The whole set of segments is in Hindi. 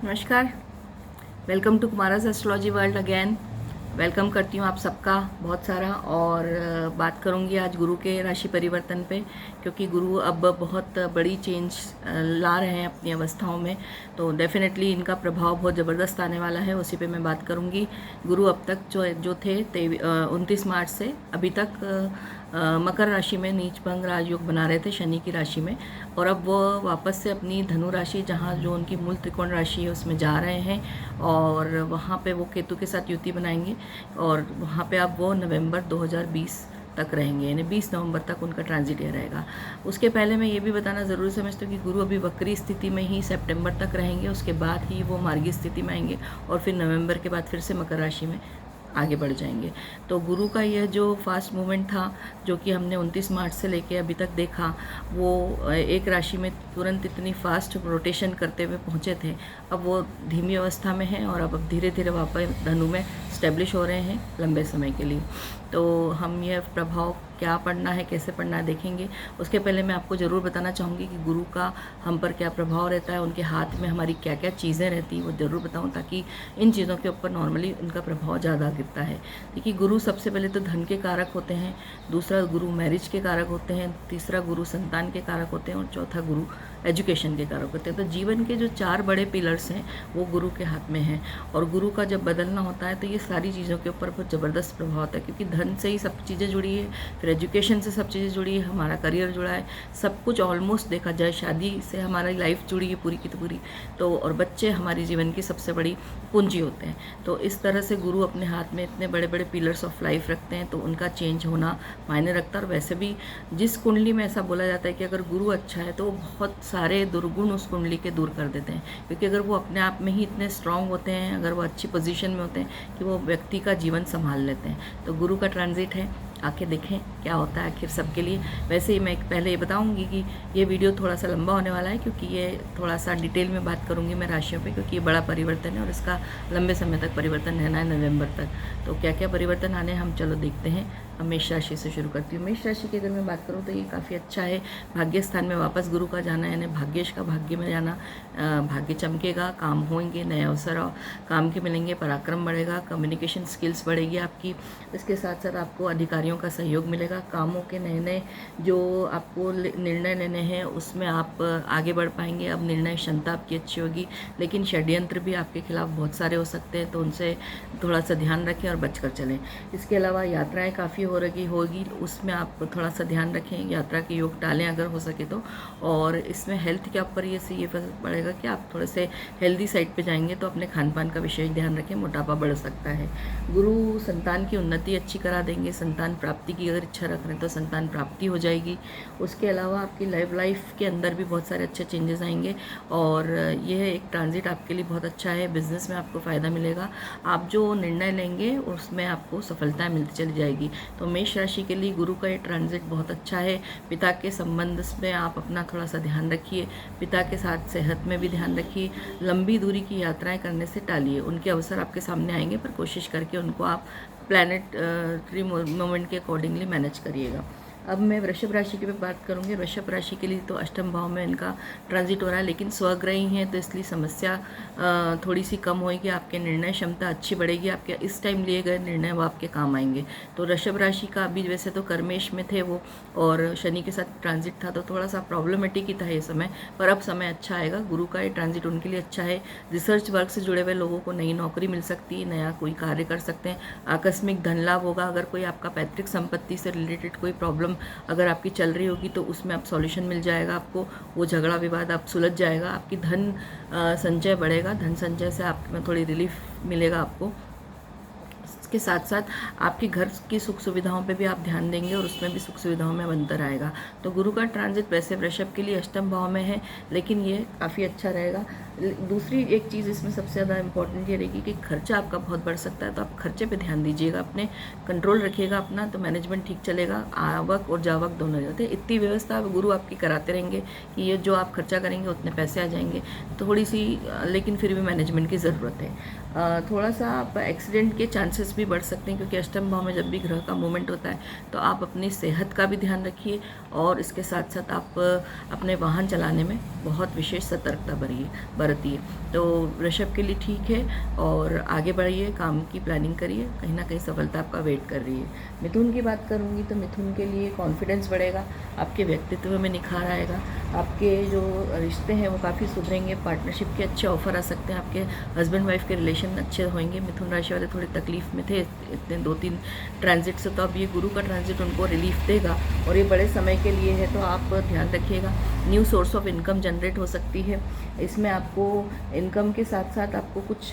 नमस्कार। Welcome to Kumaraj astrology world again. Welcome करती हूँ आप सबका बहुत सारा। और बात करूँगी आज गुरु के राशि परिवर्तन पे, क्योंकि गुरु अब बहुत बड़ी चेंज ला रहे हैं अपनी अवस्थाओं में। तो डेफिनेटली इनका प्रभाव बहुत ज़बरदस्त आने वाला है, उसी पे मैं बात करूँगी। गुरु अब तक जो थे 29 मार्च से अभी तक मकर राशि में नीच भंग राजयोग बना रहे थे शनि की राशि में, और अब वो वापस से अपनी धनु राशि, जहाँ जो उनकी मूल त्रिकोण राशि है, उसमें जा रहे हैं और वहाँ पे वो केतु के साथ युति बनाएंगे। और वहाँ पे अब वो नवंबर 2020 तक रहेंगे, यानी 20 नवंबर तक उनका ट्रांजिट ये रहेगा। उसके पहले मैं ये भी बताना ज़रूरी समझती हूँ कि गुरु अभी वक्री स्थिति में ही सितंबर तक रहेंगे, उसके बाद ही वो मार्गी स्थिति में आएंगे और फिर नवंबर के बाद फिर से मकर राशि में आगे बढ़ जाएंगे। तो गुरु का यह जो फास्ट मूवमेंट था, जो कि हमने 29 मार्च से लेके अभी तक देखा, वो एक राशि में तुरंत इतनी फास्ट रोटेशन करते हुए पहुँचे थे, अब वो धीमी अवस्था में हैं और अब धीरे धीरे वापस धनु में स्टेब्लिश हो रहे हैं लंबे समय के लिए। तो हम यह प्रभाव क्या पढ़ना है, कैसे पढ़ना है, देखेंगे। उसके पहले मैं आपको ज़रूर बताना चाहूँगी कि गुरु का हम पर क्या प्रभाव रहता है, उनके हाथ में हमारी क्या क्या चीज़ें रहती हैं, वो ज़रूर बताऊँ, ताकि इन चीज़ों के ऊपर नॉर्मली उनका प्रभाव ज़्यादा गिरता है। देखिए, गुरु सबसे पहले तो धन के कारक होते हैं, दूसरा गुरु मैरिज के कारक होते हैं, तीसरा गुरु संतान के कारक होते हैं और चौथा गुरु एजुकेशन के कारक होते हैं। तो जीवन के जो 4 बड़े पिलर्स हैं वो गुरु के हाथ में हैं, और गुरु का जब बदलना होता है तो ये सारी चीज़ों के ऊपर बहुत ज़बरदस्त प्रभाव होता है, क्योंकि धन से ही सब चीज़ें जुड़ी है, फिर एजुकेशन से सब चीज़ें जुड़ी है, हमारा करियर जुड़ा है, सब कुछ ऑलमोस्ट देखा जाए, शादी से हमारी लाइफ जुड़ी है पूरी की तो पूरी। तो और बच्चे हमारी जीवन की सबसे बड़ी पूंजी होते हैं। तो इस तरह से गुरु अपने हाथ में इतने बड़े बड़े पिलर्स ऑफ लाइफ रखते हैं, तो उनका चेंज होना मायने रखता है। और वैसे भी जिस कुंडली में ऐसा बोला जाता है कि अगर गुरु अच्छा है तो वो बहुत सारे दुर्गुण उस कुंडली के दूर कर देते हैं, क्योंकि अगर वो अपने आप में ही इतने स्ट्रांग होते हैं, अगर वो अच्छी पोजीशन में होते हैं कि वो व्यक्ति का जीवन संभाल लेते हैं। तो गुरु का ट्रांजिट है, आके देखें क्या होता है आखिर सबके लिए। वैसे ही मैं पहले ये बताऊंगी कि ये वीडियो थोड़ा सा लंबा होने वाला है, क्योंकि ये थोड़ा सा डिटेल में बात करूंगी मैं राशियों पे, क्योंकि ये बड़ा परिवर्तन है और इसका लंबे समय तक परिवर्तन रहना है, नवंबर तक। तो क्या क्या परिवर्तन आने हम चलो देखते हैं। अब मेष राशि से शुरू करती हूँ। मेष राशि की अगर मैं बात करूँ तो ये काफ़ी अच्छा है। भाग्य स्थान में वापस गुरु का जाना, यानी भाग्येश का भाग्य में जाना, भाग्य चमकेगा, काम होंगे, नए अवसर काम के मिलेंगे, पराक्रम बढ़ेगा, कम्युनिकेशन स्किल्स बढ़ेगी आपकी। इसके साथ साथ आपको अधिकारियों का सहयोग मिलेगा, कामों के नए नए जो आपको निर्णय लेने हैं उसमें आप आगे बढ़ पाएंगे। अब निर्णय क्षमता आपकी अच्छी होगी, लेकिन षड्यंत्र भी आपके खिलाफ बहुत सारे हो सकते हैं, तो उनसे थोड़ा सा ध्यान रखें और बचकर चलें। इसके अलावा यात्राएं काफ़ी होगी, उसमें आप थोड़ा सा ध्यान रखें, यात्रा के योग टालें अगर हो सके तो। और इसमें हेल्थ के ऊपर ये फर्क पड़ेगा कि आप थोड़े से हेल्दी साइड पे जाएंगे, तो अपने खान पान का विशेष ध्यान रखें, मोटापा बढ़ सकता है। गुरु संतान की उन्नति अच्छी करा देंगे, संतान प्राप्ति की अगर इच्छा रख रहे हैं तो संतान प्राप्ति हो जाएगी। उसके अलावा आपकी लाइफ के अंदर भी बहुत सारे अच्छे चेंजेस आएंगे, और यह एक ट्रांजिट आपके लिए बहुत अच्छा है। बिजनेस में आपको फ़ायदा मिलेगा, आप जो निर्णय लेंगे उसमें आपको सफलता मिलती चली जाएगी। तो मेष राशि के लिए गुरु का ये ट्रांजिट बहुत अच्छा है। पिता के संबंध में आप अपना थोड़ा सा ध्यान रखिए, पिता के साथ सेहत में भी ध्यान रखिए, लंबी दूरी की यात्राएं करने से टालिए। उनके अवसर आपके सामने आएंगे, पर कोशिश करके उनको आप प्लैनेटरी मोमेंट के अकॉर्डिंगली मैनेज करिएगा। अब मैं वृषभ राशि की बात करूंगी। वृषभ राशि के लिए तो अष्टम भाव में इनका ट्रांजिट हो रहा है, लेकिन स्वग्रही हैं तो इसलिए समस्या थोड़ी सी कम होगी, आपके निर्णय क्षमता अच्छी बढ़ेगी, आपके इस टाइम लिए गए निर्णय वो आपके काम आएंगे। तो वृषभ राशि का अभी वैसे तो कर्मेश में थे वो, और शनि के साथ ट्रांजिट था, तो थोड़ा सा प्रॉब्लमेटिक ही था ये समय, पर अब समय अच्छा आएगा। गुरु का ये ट्रांजिट उनके लिए अच्छा है। रिसर्च वर्क से जुड़े हुए लोगों को नई नौकरी मिल सकती है, नया कोई कार्य कर सकते हैं, आकस्मिक धन लाभ होगा। अगर कोई आपका पैतृक संपत्ति से रिलेटेड कोई प्रॉब्लम अगर आपकी चल रही होगी तो उसमें आप सॉल्यूशन मिल जाएगा आपको, वो झगड़ा विवाद आप सुलझ जाएगा, आपकी धन संचय बढ़ेगा, धन संचय से आप में थोड़ी रिलीफ मिलेगा आपको। इसके साथ साथ आपकी घर की सुख सुविधाओं पे भी आप ध्यान देंगे और उसमें भी सुख सुविधाओं में अंतर आएगा। तो गुरु का ट्रांजिट वैसे वृषभ के लिए अष्टम भाव में है, लेकिन ये काफ़ी अच्छा रहेगा। दूसरी एक चीज़ इसमें सबसे ज़्यादा इंपॉर्टेंट ये रहेगी कि खर्चा आपका बहुत बढ़ सकता है, तो आप खर्चे पे ध्यान दीजिएगा, अपने कंट्रोल रखिएगा अपना, तो मैनेजमेंट ठीक चलेगा। आवक और जावक दोनों जाते हैं, इतनी व्यवस्था गुरु आपकी कराते रहेंगे कि ये जो आप खर्चा करेंगे उतने पैसे आ जाएंगे। थोड़ी सी लेकिन फिर भी मैनेजमेंट की ज़रूरत है। थोड़ा सा आप एक्सीडेंट के चांसेस भी भी बढ़ सकते हैं, क्योंकि अष्टम भाव में जब भी ग्रह का मूवमेंट होता है तो आप अपनी सेहत का भी ध्यान रखिए और इसके साथ साथ आप अपने वाहन चलाने में बहुत विशेष सतर्कता बरतिए। तो वृषभ के लिए ठीक है और आगे बढ़िए, काम की प्लानिंग करिए, कहीं ना कहीं सफलता आपका वेट कर रही है। मिथुन की बात करूँगी तो मिथुन के लिए कॉन्फिडेंस बढ़ेगा, आपके व्यक्तित्व में निखार आएगा, आपके जो रिश्ते हैं वो काफ़ी सुधरेंगे, पार्टनरशिप के अच्छे ऑफर आ सकते हैं, आपके हस्बैंड वाइफ के रिलेशन अच्छे होंगे। मिथुन राशि वाले थोड़ी तकलीफ में थे इतने 2-3 ट्रांजिट से, तो अब ये गुरु का ट्रांजिट उनको रिलीफ देगा और ये बड़े समय के लिए है, तो आप ध्यान रखिएगा। New source of income generate हो सकती है, इसमें आपको इनकम के साथ साथ आपको कुछ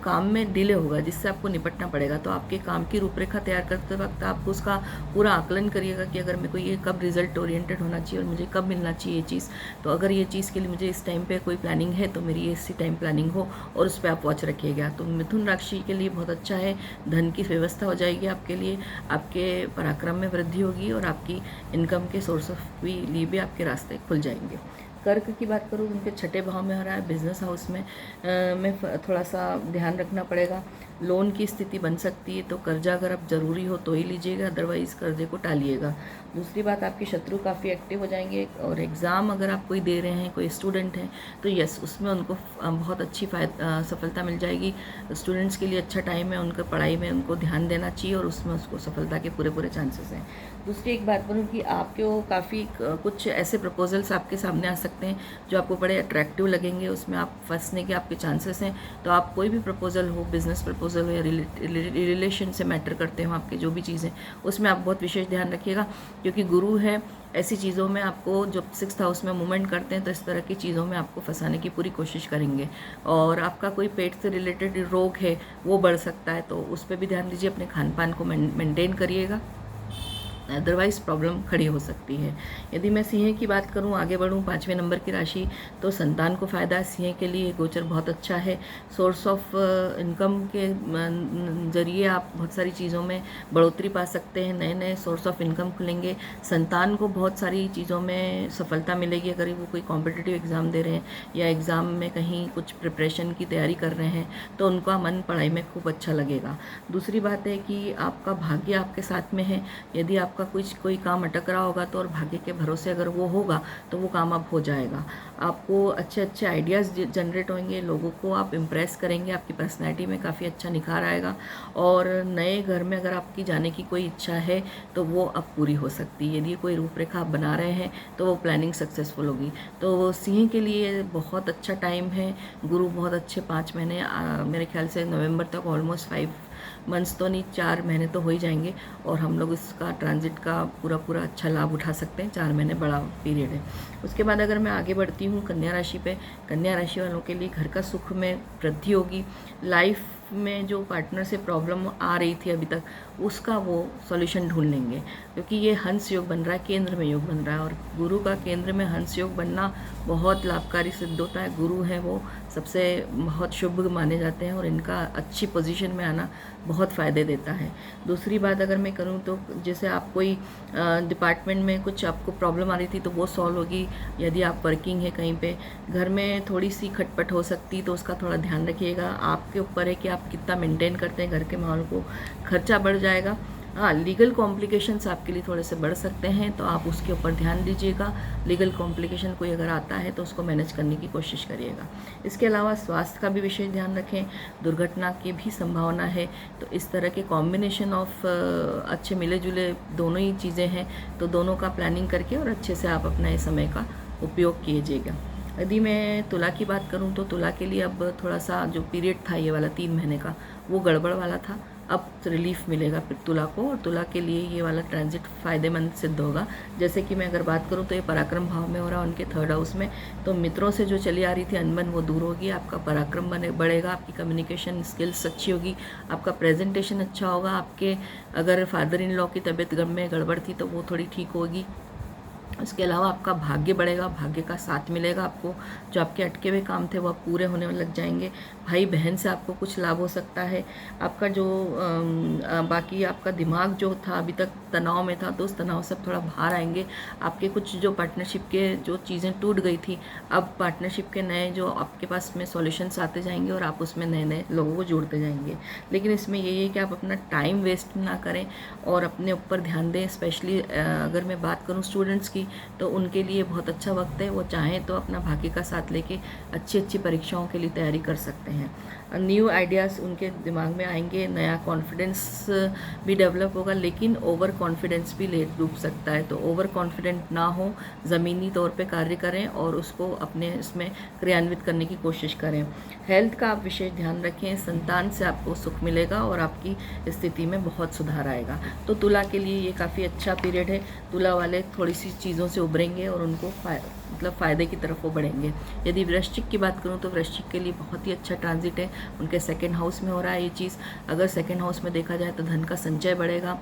काम में डिले होगा जिससे आपको निपटना पड़ेगा। तो आपके काम की रूपरेखा तैयार करते वक्त आपको उसका पूरा आकलन करिएगा कि अगर मेरे को ये कब रिजल्ट ओरिएंटेड होना चाहिए और मुझे कब मिलना चाहिए ये चीज़। तो अगर ये चीज़ के लिए मुझे इस टाइम पे कोई प्लानिंग है तो मेरी इसी टाइम प्लानिंग हो और उस पर आप वॉच रखिएगा। तो मिथुन राशि के लिए बहुत अच्छा है, धन की व्यवस्था हो जाएगी आपके लिए, आपके पराक्रम में वृद्धि होगी और आपकी इनकम के सोर्स ऑफ लिए भी आपके रास्ते खुल जाएंगे। कर्क की बात करूँ, उनके छठे भाव में हो रहा है, बिजनेस हाउस में थोड़ा सा ध्यान रखना पड़ेगा। लोन की स्थिति बन सकती है, तो कर्जा अगर आप ज़रूरी हो तो ही लीजिएगा, अदरवाइज़ कर्जे को टालिएगा। दूसरी बात, आपके शत्रु काफ़ी एक्टिव हो जाएंगे और एग्ज़ाम अगर आप कोई दे रहे हैं, कोई स्टूडेंट हैं, तो यस उसमें उनको बहुत अच्छी सफलता मिल जाएगी। स्टूडेंट्स के लिए अच्छा टाइम है, उनका पढ़ाई में उनको ध्यान देना चाहिए और उसमें उसको सफलता के पूरे चांसेस हैं। दूसरी एक बात बोलूँ कि आपको काफ़ी कुछ ऐसे प्रपोजल्स आपके सामने आ सकते हैं जो आपको बड़े अट्रैक्टिव लगेंगे, उसमें आप फंसने के आपके चांसेस हैं। तो आप कोई भी प्रपोजल हो, बिजनेस प्रपोजल हो या रिलेशन से मैटर करते हो आपके जो भी चीज़ें, उसमें आप बहुत विशेष ध्यान रखिएगा, क्योंकि गुरु है ऐसी चीज़ों में आपको, जब 6th हाउस में मूवमेंट करते हैं तो इस तरह की चीज़ों में आपको फंसाने की पूरी कोशिश करेंगे। और आपका कोई पेट से रिलेटेड रोग है वो बढ़ सकता है, तो उस पर भी ध्यान दीजिए, अपने खान पान को मेंटेन करिएगा, अदरवाइज प्रॉब्लम खड़ी हो सकती है। यदि मैं सिंह की बात करूं, आगे बढ़ूं, 5वें नंबर की राशि, तो संतान को फ़ायदा है। सिंह के लिए गोचर बहुत अच्छा है, सोर्स ऑफ इनकम के ज़रिए आप बहुत सारी चीज़ों में बढ़ोतरी पा सकते हैं, नए नए सोर्स ऑफ इनकम खुलेंगे। संतान को बहुत सारी चीज़ों में सफलता मिलेगी, अगर वो कोई कॉम्पिटिटिव एग्ज़ाम दे रहे हैं या एग्ज़ाम में कहीं कुछ प्रिपरेशन की तैयारी कर रहे हैं तो उनका मन पढ़ाई में खूब अच्छा लगेगा। दूसरी बात है कि आपका भाग्य आपके साथ में है, यदि आपका कोई काम अटक रहा होगा तो और भाग्य के भरोसे अगर वो होगा तो वो काम अब हो जाएगा। आपको अच्छे अच्छे आइडियाज़ जनरेट होंगे, लोगों को आप इम्प्रेस करेंगे, आपकी पर्सनैलिटी में काफ़ी अच्छा निखार आएगा और नए घर में अगर आपकी जाने की कोई इच्छा है तो वो अब पूरी हो सकती है। यदि कोई रूपरेखा आप बना रहे हैं तो वो प्लानिंग सक्सेसफुल होगी। तो सिंह के लिए बहुत अच्छा टाइम है, गुरु बहुत अच्छे 5 महीने, मेरे ख्याल से नवंबर तक ऑलमोस्ट 5 मंथ्स तो नहीं, 4 महीने तो हो ही जाएंगे और हम लोग इसका ट्रांजिट का पूरा अच्छा लाभ उठा सकते हैं। 4 महीने बड़ा पीरियड है। उसके बाद अगर मैं आगे बढ़ती हूँ कन्या राशि पे, कन्या राशि वालों के लिए घर का सुख में वृद्धि होगी। लाइफ में जो पार्टनर से प्रॉब्लम आ रही थी अभी तक, उसका वो सॉल्यूशन ढूंढ लेंगे, क्योंकि ये हंस योग बन रहा है, केंद्र में योग बन रहा है और गुरु का केंद्र में हंस योग बनना बहुत लाभकारी सिद्ध होता है। गुरु है वो सबसे बहुत शुभ माने जाते हैं और इनका अच्छी पोजीशन में आना बहुत फ़ायदे देता है। दूसरी बात अगर मैं करूँ तो जैसे आप कोई डिपार्टमेंट में कुछ आपको प्रॉब्लम आ रही थी तो वो सॉल्व होगी। यदि आप वर्किंग है कहीं पे, घर में थोड़ी सी खटपट हो सकती तो उसका थोड़ा ध्यान रखिएगा। आपके ऊपर है कि आप कितना मेंटेन करते हैं घर के माहौल को, खर्चा बढ़ जाएगा। हाँ, लीगल कॉम्प्लिकेशंस आपके लिए थोड़े से बढ़ सकते हैं तो आप उसके ऊपर ध्यान दीजिएगा। लीगल कॉम्प्लिकेशन कोई अगर आता है तो उसको मैनेज करने की कोशिश करिएगा। इसके अलावा स्वास्थ्य का भी विशेष ध्यान रखें, दुर्घटना की भी संभावना है। तो इस तरह के कॉम्बिनेशन ऑफ अच्छे मिले जुले दोनों ही चीज़ें हैं, तो दोनों का प्लानिंग करके और अच्छे से आप अपना इस समय का उपयोग कीजिएगा। यदि मैं तुला की बात करूं तो तुला के लिए अब थोड़ा सा जो पीरियड था ये वाला 3 महीने का, वो गड़बड़ वाला था, अब रिलीफ मिलेगा फिर तुला को और तुला के लिए ये वाला ट्रांजिट फ़ायदेमंद सिद्ध होगा। जैसे कि मैं अगर बात करूँ तो ये पराक्रम भाव में हो रहा है उनके 3rd हाउस में, तो मित्रों से जो चली आ रही थी अनबन वो दूर होगी, आपका पराक्रम बढ़ेगा, आपकी कम्युनिकेशन स्किल्स अच्छी होगी, आपका प्रेजेंटेशन अच्छा होगा। आपके अगर फादर इन लॉ की तबीयत में गड़बड़ थी तो वो थोड़ी ठीक होगी उसके अलावा आपका भाग्य बढ़ेगा, भाग्य का साथ मिलेगा आपको। जो आपके अटके हुए काम थे वो पूरे होने में लग जाएंगे। भाई बहन से आपको कुछ लाभ हो सकता है। आपका जो बाकी आपका दिमाग जो था अभी तक तनाव में था, तो उस तनाव से थोड़ा बाहर आएंगे। आपके कुछ जो पार्टनरशिप के जो चीज़ें टूट गई थी, अब पार्टनरशिप के नए जो आपके पास में सॉल्यूशंस आते जाएंगे और आप उसमें नए नए लोगों को जोड़ते जाएंगे। लेकिन इसमें यही है कि आप अपना टाइम वेस्ट ना करें और अपने ऊपर ध्यान दें। स्पेशली अगर मैं बात करूं स्टूडेंट्स की, तो उनके लिए बहुत अच्छा वक्त है। वो चाहें तो अपना भाग्य का साथ लेके अच्छी अच्छी परीक्षाओं के लिए तैयारी कर सकते हैं। न्यू आइडियाज़ उनके दिमाग में आएंगे, नया कॉन्फिडेंस भी डेवलप होगा, लेकिन ओवर कॉन्फिडेंस भी ले डूब सकता है। तो ओवर कॉन्फिडेंट ना हो, ज़मीनी तौर पे कार्य करें और उसको अपने इसमें क्रियान्वित करने की कोशिश करें। हेल्थ का आप विशेष ध्यान रखें। संतान से आपको सुख मिलेगा और आपकी स्थिति में बहुत सुधार आएगा। तो तुला के लिए ये काफ़ी अच्छा पीरियड है। तुला वाले थोड़ी सी चीज़ों से उभरेंगे और उनको मतलब फ़ायदे की तरफ वो बढ़ेंगे। यदि वृश्चिक की बात करूँ तो वृश्चिक के लिए बहुत ही अच्छा ट्रांजिट है। उनके सेकंड हाउस में हो रहा है ये चीज़। अगर सेकंड हाउस में देखा जाए तो धन का संचय बढ़ेगा,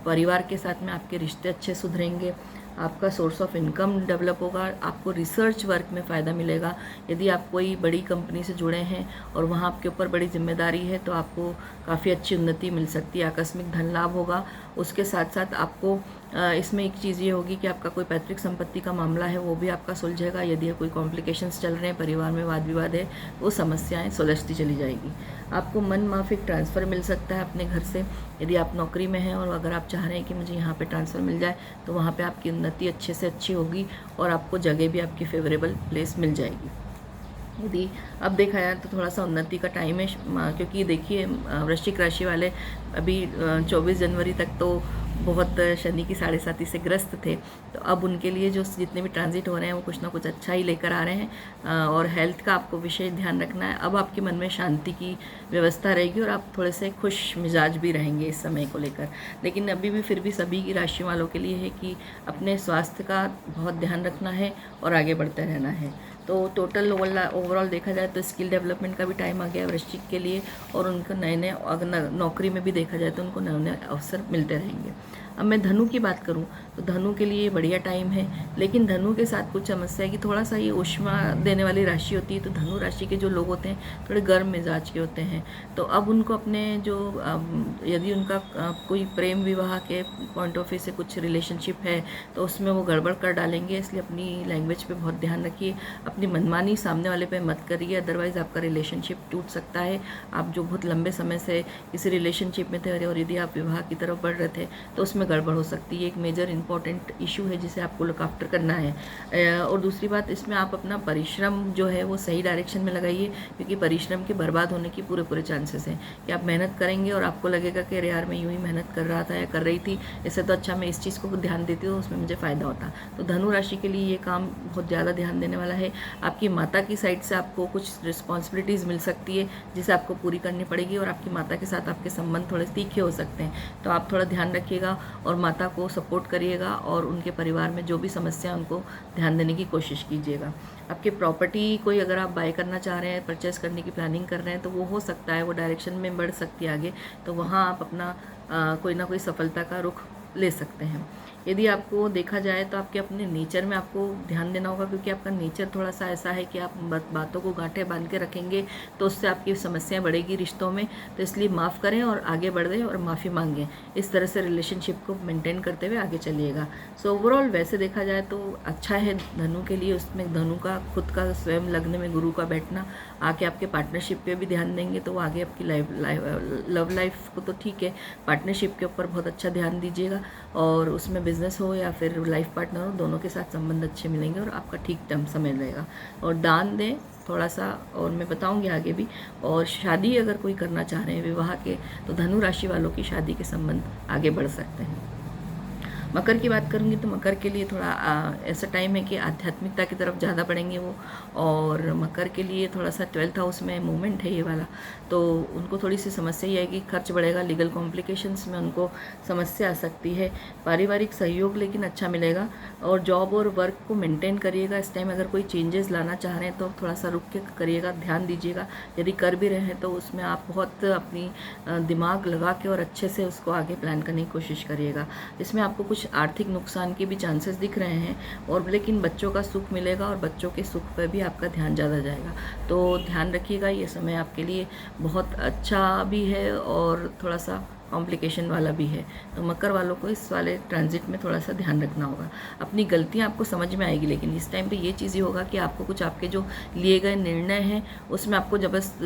परिवार के साथ में आपके रिश्ते अच्छे सुधरेंगे, आपका सोर्स ऑफ इनकम डेवलप होगा, आपको रिसर्च वर्क में फ़ायदा मिलेगा। यदि आप कोई बड़ी कंपनी से जुड़े हैं और वहाँ आपके ऊपर बड़ी जिम्मेदारी है, तो आपको काफ़ी अच्छी उन्नति मिल सकती है, आकस्मिक धन लाभ होगा। उसके साथ साथ आपको इसमें एक चीज़ ये होगी कि आपका कोई पैतृक संपत्ति का मामला है वो भी आपका सुलझेगा। यदि कोई कॉम्प्लिकेशंस चल रहे हैं, परिवार में वाद विवाद है, वो समस्याएं सुलझती चली जाएगी। आपको मन माफिक ट्रांसफ़र मिल सकता है अपने घर से। यदि आप नौकरी में हैं और अगर आप चाह रहे हैं कि मुझे यहाँ पे ट्रांसफ़र मिल जाए, तो वहाँ पे आपकी उन्नति अच्छे से अच्छी होगी और आपको जगह भी आपकी फेवरेबल प्लेस मिल जाएगी। यदि अब देखा जाए तो थोड़ा सा उन्नति का टाइम है, क्योंकि देखिए वृश्चिक राशि वाले अभी 24 जनवरी तक तो बहुत शनि की 7.5 से ग्रस्त थे। तो अब उनके लिए जो जितने भी ट्रांजिट हो रहे हैं वो कुछ ना कुछ अच्छा ही लेकर आ रहे हैं। और हेल्थ का आपको विशेष ध्यान रखना है। अब आपके मन में शांति की व्यवस्था रहेगी और आप थोड़े से खुश मिजाज भी रहेंगे इस समय को लेकर। लेकिन अभी भी फिर भी सभी की राशि वालों के लिए है कि अपने स्वास्थ्य का बहुत ध्यान रखना है और आगे बढ़ते रहना है। तो टोटल ओवरऑल देखा जाए तो स्किल डेवलपमेंट का भी टाइम आ गया है वृश्चिक के लिए, और उनको नए नए, अगर नौकरी में भी देखा जाए तो उनको नए नए अवसर मिलते रहेंगे। अब मैं धनु की बात करूं तो धनु के लिए बढ़िया टाइम है, लेकिन धनु के साथ कुछ समस्या है कि थोड़ा सा ये ऊष्मा देने वाली राशि होती है। तो धनु राशि के जो लोग होते हैं थोड़े गर्म मिजाज के होते हैं। तो अब उनको अपने जो यदि उनका कोई प्रेम विवाह के पॉइंट ऑफ व्यू से कुछ रिलेशनशिप है तो उसमें वो गड़बड़ कर डालेंगे। इसलिए अपनी लैंग्वेज पे बहुत ध्यान रखिए, अपनी मनमानी सामने वाले पे मत करिए, अदरवाइज़ आपका रिलेशनशिप टूट सकता है। आप जो बहुत लंबे समय से किसी रिलेशनशिप में थे और यदि आप विवाह की तरफ बढ़ रहे थे तो उसमें गड़बड़ हो सकती है। एक मेजर इंपॉर्टेंट इशू है जिसे आपको लुक आफ्टर करना है। और दूसरी बात, इसमें आप अपना परिश्रम जो है वो सही डायरेक्शन में लगाइए, क्योंकि परिश्रम के बर्बाद होने की पूरे चांसेस हैं कि आप मेहनत करेंगे और आपको लगेगा कि अरे यार मैं यूँ ही मेहनत कर रहा था या कर रही थी, इससे तो अच्छा मैं इस चीज़ को ध्यान देती हूँ, उसमें मुझे फ़ायदा होता। तो धनु राशि के लिए ये काम बहुत ज़्यादा ध्यान देने वाला है। आपकी माता की साइड से आपको कुछ रिस्पॉन्सिबिलिटीज़ मिल सकती है जिसे आपको पूरी करनी पड़ेगी, और आपकी माता के साथ आपके संबंध थोड़े तीखे हो सकते हैं। तो आप थोड़ा ध्यान रखिएगा और माता को सपोर्ट करिएगा और उनके परिवार में जो भी समस्या है उनको ध्यान देने की कोशिश कीजिएगा। आपकी प्रॉपर्टी कोई अगर आप बाय करना चाह रहे हैं, परचेस करने की प्लानिंग कर रहे हैं, तो वो हो सकता है, वो डायरेक्शन में बढ़ सकती है आगे। तो वहाँ आप अपना कोई ना कोई सफलता का रुख ले सकते हैं। यदि आपको देखा जाए तो आपके अपने नेचर में आपको ध्यान देना होगा, क्योंकि आपका नेचर थोड़ा सा ऐसा है कि आप बातों को गांठे बांध के रखेंगे तो उससे आपकी समस्याएं बढ़ेगी रिश्तों में। तो इसलिए माफ़ करें और आगे बढ़ें और माफ़ी मांगें। इस तरह से रिलेशनशिप को मेंटेन करते हुए आगे चलिएगा। सो ओवरऑल वैसे देखा जाए तो अच्छा है धनु के लिए। उसमें धनु का खुद का स्वयं लग्न में गुरु का बैठना, आके आपके पार्टनरशिप पे भी ध्यान देंगे तो वो आगे आपकी लव लाइफ को तो ठीक है, पार्टनरशिप के ऊपर बहुत अच्छा ध्यान दीजिएगा। और उसमें बिजनेस हो या फिर लाइफ पार्टनर हो, दोनों के साथ संबंध अच्छे मिलेंगे और आपका ठीक टर्म समय रहेगा। और दान दें थोड़ा सा, और मैं बताऊंगी आगे भी। और शादी अगर कोई करना चाह रहे हैं विवाह के, तो धनु राशि वालों की शादी के संबंध आगे बढ़ सकते हैं। मकर की बात करूंगी तो मकर के लिए थोड़ा ऐसा टाइम है कि आध्यात्मिकता की तरफ ज़्यादा बढ़ेंगे वो। और मकर के लिए थोड़ा सा 12th हाउस में मूवमेंट है ये वाला, तो उनको थोड़ी सी समस्या ये आएगी, खर्च बढ़ेगा, लीगल कॉम्प्लिकेशंस में उनको समस्या आ सकती है। पारिवारिक सहयोग लेकिन अच्छा मिलेगा। और जॉब और वर्क को मेंटेन करिएगा इस टाइम। अगर कोई चेंजेस लाना चाह रहे हैं तो थोड़ा सा रुक के करिएगा, ध्यान दीजिएगा। यदि कर भी रहे हैं तो उसमें आप बहुत अपनी दिमाग लगा के और अच्छे से उसको आगे प्लान करने की कोशिश करिएगा। इसमें आपको कुछ कुछ आर्थिक नुकसान के भी चांसेस दिख रहे हैं, और लेकिन बच्चों का सुख मिलेगा और बच्चों के सुख पर भी आपका ध्यान ज़्यादा जाएगा। तो ध्यान रखिएगा, ये समय आपके लिए बहुत अच्छा भी है और थोड़ा सा कॉम्प्लिकेशन वाला भी है। तो मकर वालों को इस वाले ट्रांजिट में थोड़ा सा ध्यान रखना होगा। अपनी गलतियां आपको समझ में आएगी, लेकिन इस टाइम पे ये चीज़ ही होगा कि आपको कुछ आपके जो लिए गए निर्णय हैं उसमें आपको जबरदस्त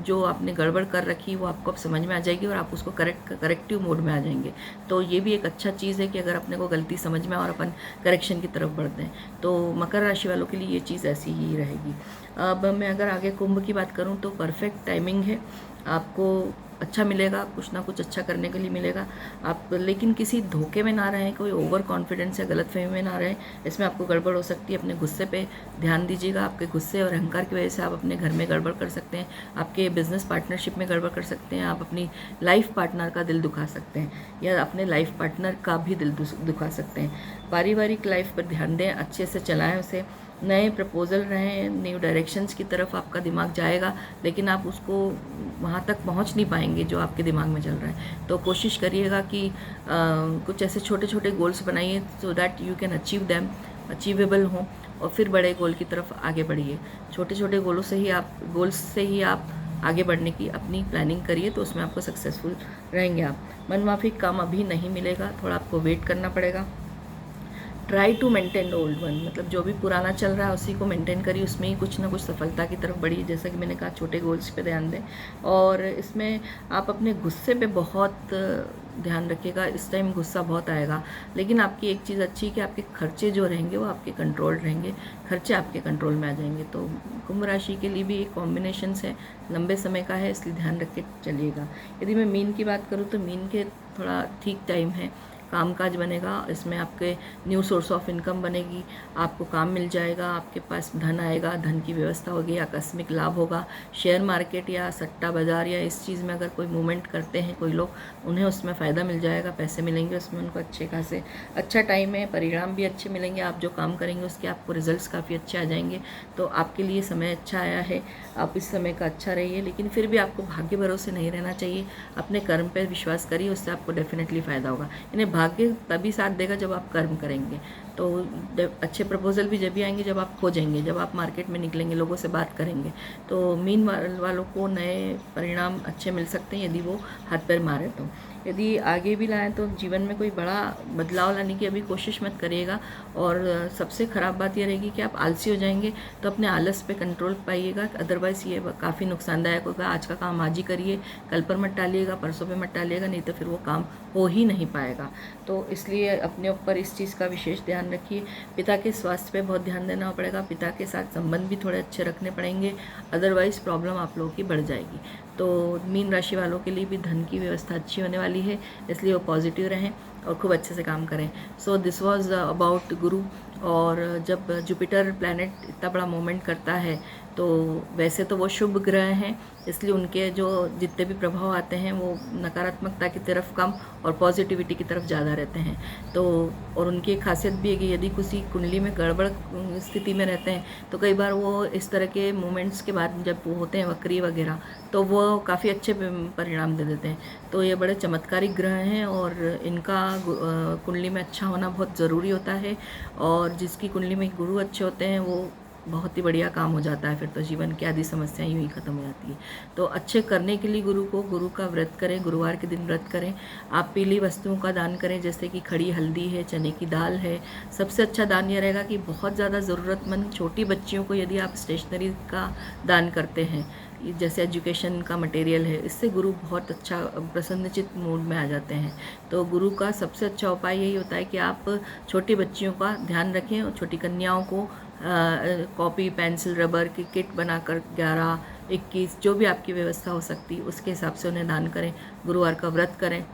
जो आपने गड़बड़ कर रखी वो आपको अब समझ में आ जाएगी और आप उसको करेक्टिव मोड में आ जाएंगे। तो ये भी एक अच्छा चीज़ है कि अगर अपने को गलती समझ में और अपन करेक्शन की तरफ बढ़ते हैं, तो मकर राशि वालों के लिए ये चीज़ ऐसी ही रहेगी। अब मैं अगर आगे कुंभ की बात करूँ तो परफेक्ट टाइमिंग है, आपको अच्छा मिलेगा, कुछ ना कुछ अच्छा करने के लिए मिलेगा आप, लेकिन किसी धोखे में ना रहें, कोई ओवर कॉन्फिडेंस या गलतफहमी में ना रहें, इसमें आपको गड़बड़ हो सकती है। अपने गुस्से पे ध्यान दीजिएगा, आपके गुस्से और अहंकार की वजह से आप अपने घर में गड़बड़ कर सकते हैं, आपके बिजनेस पार्टनरशिप में गड़बड़ कर सकते हैं, आप अपनी लाइफ पार्टनर का दिल दुखा सकते हैं या अपने लाइफ पार्टनर का भी दिल दुखा सकते हैं। पारिवारिक लाइफ पर ध्यान दें, अच्छे से चलाएं उसे। नए प्रपोजल रहें, न्यू डायरेक्शंस की तरफ आपका दिमाग जाएगा, लेकिन आप उसको वहाँ तक पहुँच नहीं पाएंगे जो आपके दिमाग में चल रहा है। तो कोशिश करिएगा कि कुछ ऐसे छोटे छोटे गोल्स बनाइए so that you can achieve them, achievable हों, और फिर बड़े गोल की तरफ आगे बढ़िए। छोटे छोटे गोल्स से ही आप आगे बढ़ने की अपनी प्लानिंग करिए, तो उसमें आपको सक्सेसफुल रहेंगे आप। मनमाफिक काम अभी नहीं मिलेगा, थोड़ा आपको वेट करना पड़ेगा। Try to maintain old one, मतलब जो भी पुराना चल रहा है उसी को मेंटेन करिए, उसमें ही कुछ ना कुछ सफलता की तरफ बढ़िए। जैसा कि मैंने कहा, छोटे गोल्स पे ध्यान दें, और इसमें आप अपने गुस्से पे बहुत ध्यान रखिएगा। इस टाइम गुस्सा बहुत आएगा, लेकिन आपकी एक चीज़ अच्छी है कि आपके खर्चे जो रहेंगे वो आपके कंट्रोल रहेंगे, खर्चे आपके कंट्रोल में आ जाएंगे। तो कुंभ राशि के लिए भी एक कॉम्बिनेशन है, लंबे समय का है, इसलिए ध्यान रख के चलिएगा। यदि मैं मीन की बात करूँ तो मीन के थोड़ा ठीक टाइम है, कामकाज बनेगा, इसमें आपके न्यू सोर्स ऑफ इनकम बनेगी, आपको काम मिल जाएगा, आपके पास धन आएगा, धन की व्यवस्था होगी, आकस्मिक लाभ होगा। शेयर मार्केट या सट्टा बाज़ार या इस चीज़ में अगर कोई मूवमेंट करते हैं कोई लोग, उन्हें उसमें फ़ायदा मिल जाएगा, पैसे मिलेंगे उसमें उनको अच्छे खासे। अच्छा टाइम है, परिणाम भी अच्छे मिलेंगे, आप जो काम करेंगे उसके आपको रिजल्ट्स काफ़ी अच्छे आ जाएंगे। तो आपके लिए समय अच्छा आया है, आप इस समय का अच्छा रहिए, लेकिन फिर भी आपको भाग्य भरोसे नहीं रहना चाहिए, अपने कर्म पर विश्वास करिए, उससे आपको डेफिनेटली फ़ायदा होगा। इन्हें भाग्य तभी साथ देगा जब आप कर्म करेंगे। तो अच्छे प्रपोजल भी जब भी आएंगे जब आप खोजेंगे, जब आप मार्केट में निकलेंगे, लोगों से बात करेंगे। तो मीन वालों को नए परिणाम अच्छे मिल सकते हैं यदि वो हाथ पैर मारे। तो यदि आगे भी लाएं तो जीवन में कोई बड़ा बदलाव लाने की अभी कोशिश मत करिएगा, और सबसे ख़राब बात यह रहेगी कि आप आलसी हो जाएंगे, तो अपने आलस पे कंट्रोल पाइएगा, अदरवाइज़ ये काफ़ी नुकसानदायक होगा। आज का काम आज ही करिए, कल पर मत टालिएगा, परसों पे मत टालिएगा, नहीं तो फिर वो काम हो ही नहीं पाएगा। तो इसलिए अपने ऊपर इस चीज़ का विशेष ध्यान रखिए। पिता के स्वास्थ्य पे बहुत ध्यान देना पड़ेगा, पिता के साथ संबंध भी थोड़े अच्छे रखने पड़ेंगे, अदरवाइज़ प्रॉब्लम आप लोगों की बढ़ जाएगी। तो मीन राशि वालों के लिए भी धन की व्यवस्था अच्छी होने वाली है, इसलिए वो पॉजिटिव रहें और खूब अच्छे से काम करें। सो दिस वाज अबाउट गुरु। और जब जुपिटर प्लैनेट इतना बड़ा मूवमेंट करता है तो वैसे तो वो शुभ ग्रह हैं, इसलिए उनके जो जितने भी प्रभाव आते हैं वो नकारात्मकता की तरफ कम और पॉजिटिविटी की तरफ ज़्यादा रहते हैं। तो और उनकी एक खासियत भी है कि यदि किसी कुंडली में गड़बड़ स्थिति में रहते हैं तो कई बार वो इस तरह के मोमेंट्स के बाद जब वो होते हैं वक्री वगैरह, तो वो काफ़ी अच्छे परिणाम दे देते हैं। तो ये बड़े चमत्कारिक ग्रह हैं और इनका कुंडली में अच्छा होना बहुत ज़रूरी होता है, और जिसकी कुंडली में गुरु अच्छे होते हैं वो बहुत ही बढ़िया काम हो जाता है, फिर तो जीवन की आधी समस्याएं यूँ ही ख़त्म हो जाती है। तो अच्छे करने के लिए गुरु का व्रत करें, गुरुवार के दिन व्रत करें। आप पीली वस्तुओं का दान करें, जैसे कि खड़ी हल्दी है, चने की दाल है। सबसे अच्छा दान ये रहेगा कि बहुत ज़्यादा ज़रूरतमंद छोटी बच्चियों को यदि आप स्टेशनरी का दान करते हैं, जैसे एजुकेशन का मटेरियल है, इससे गुरु बहुत अच्छा प्रसन्नचित्त मूड में आ जाते हैं। तो गुरु का सबसे अच्छा उपाय यही होता है कि आप छोटी बच्चियों का ध्यान रखें और छोटी कन्याओं को कॉपी पेंसिल रबर की किट बनाकर 11-21 जो भी आपकी व्यवस्था हो सकती है उसके हिसाब से उन्हें दान करें। गुरुवार का व्रत करें,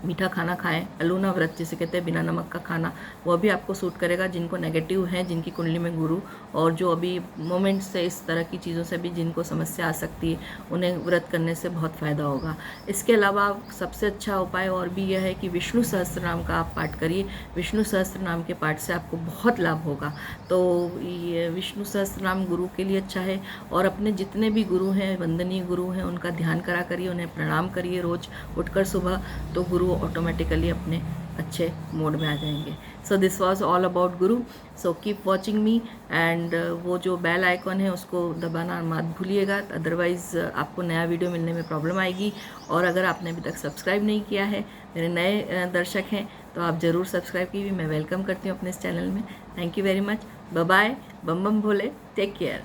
मीठा खाना खाएं, अलूना व्रत जिसे कहते हैं बिना नमक का खाना, वो भी आपको सूट करेगा। जिनको नेगेटिव हैं, जिनकी कुंडली में गुरु और जो अभी मोमेंट्स से इस तरह की चीज़ों से भी जिनको समस्या आ सकती है, उन्हें व्रत करने से बहुत फ़ायदा होगा। इसके अलावा सबसे अच्छा उपाय और भी यह है कि विष्णु सहस्त्र नाम का आप पाठ करिए। विष्णु सहस्त्र नाम के पाठ से आपको बहुत लाभ होगा। तो ये विष्णु सहस्त्र नाम गुरु के लिए अच्छा है, और अपने जितने भी गुरु हैं, वंदनीय गुरु हैं, उनका ध्यान करा करिए, उन्हें प्रणाम करिए रोज़ उठकर सुबह, तो गुरु ऑटोमेटिकली अपने अच्छे मोड में आ जाएंगे। So this was all about guru. So keep watching me and वो जो बेल आइकॉन है उसको दबाना मत भूलिएगा, अदरवाइज़ आपको नया वीडियो मिलने में प्रॉब्लम आएगी। और अगर आपने अभी तक सब्सक्राइब नहीं किया है, मेरे नए दर्शक हैं, तो आप ज़रूर सब्सक्राइब कीजिए। मैं वेलकम करती हूँ अपने इस चैनल में। Thank you very much. Bye bye. बम बम भोले। Take care.